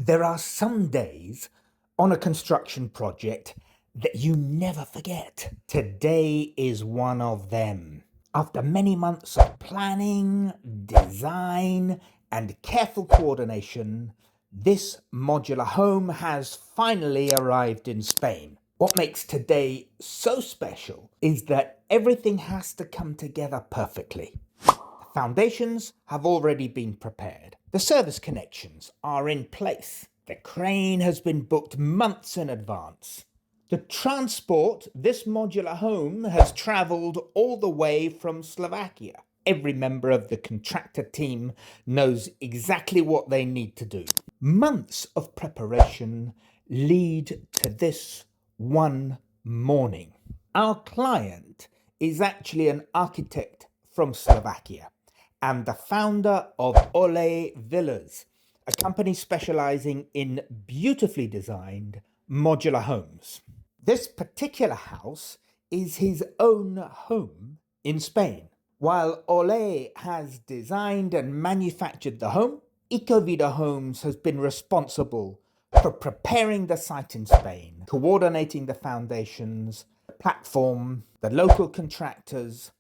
There are some days on a construction project that you never forget. Today is one of them. After many months of planning, design, and careful coordination, this modular home has finally arrived in Spain. What makes today so special is that everything has to come together perfectly. The foundations have already been prepared. The service connections are in place. The crane has been booked months in advance. To transport this modular home has travelled all the way from Slovakia. Every member of the contractor team knows exactly what they need to do. Months of preparation lead to this one morning. Our client is actually an architect from Slovakia and the founder of Ole Villas, a company specializing in beautifully designed modular homes. This particular house is his own home in Spain. While Ole has designed and manufactured the home, Eco Vida Homes has been responsible for preparing the site in Spain, coordinating the foundations, the platform, the local contractors,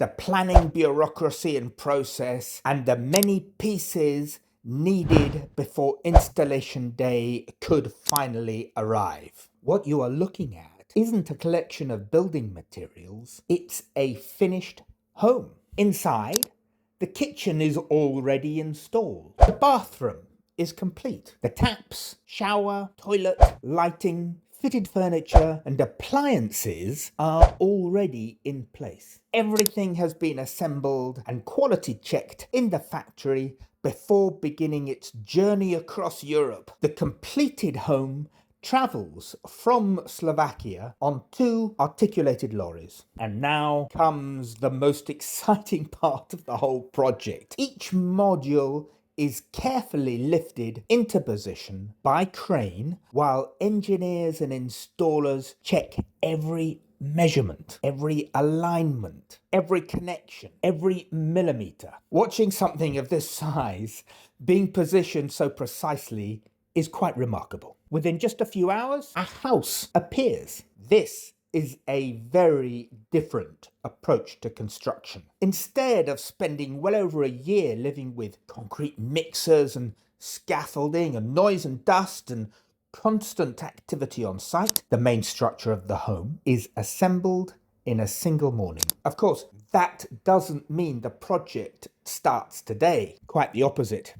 the planning bureaucracy and process, and the many pieces needed before installation day could finally arrive. What you are looking at isn't a collection of building materials, it's a finished home. Inside, the kitchen is already installed. The bathroom is complete. The taps, shower, toilet, lighting, fitted furniture and appliances are already in place. Everything has been assembled and quality checked in the factory before beginning its journey across Europe. The completed home travels from Slovakia on 2 articulated lorries. And now comes the most exciting part of the whole project. Each module is carefully lifted into position by crane while engineers and installers check every measurement, every alignment, every connection, every millimetre. Watching something of this size being positioned so precisely is quite remarkable. Within just a few hours, a house appears. This is a very different approach to construction. Instead of spending well over a year living with concrete mixers and scaffolding and noise and dust and constant activity on site, the main structure of the home is assembled in a single morning. Of course, that doesn't mean the project starts today. Quite the opposite.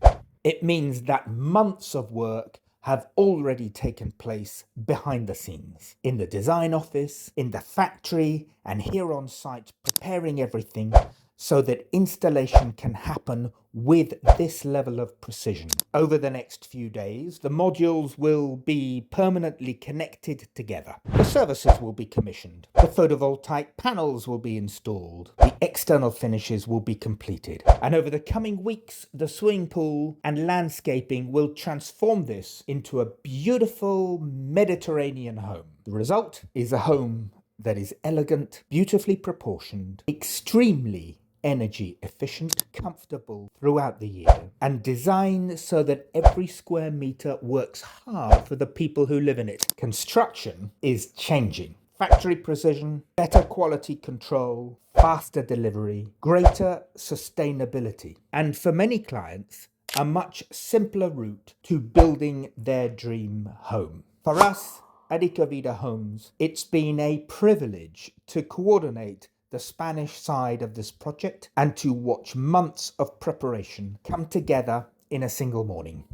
It means that months of work have already taken place behind the scenes, in the design office, in the factory, and here on site, preparing everything so that installation can happen with this level of precision. Over the next few days, the modules will be permanently connected together. The services will be commissioned. The photovoltaic panels will be installed. The external finishes will be completed. And over the coming weeks, the swimming pool and landscaping will transform this into a beautiful Mediterranean home. The result is a home that is elegant, beautifully proportioned, extremely energy efficient, comfortable throughout the year, and designed so that every square metre works hard for the people who live in it. Construction is changing. Factory precision, better quality control, faster delivery, greater sustainability, and for many clients, a much simpler route to building their dream home. For us at Eco Vida Homes, it's been a privilege to coordinate the Spanish side of this project and to watch months of preparation come together in a single morning.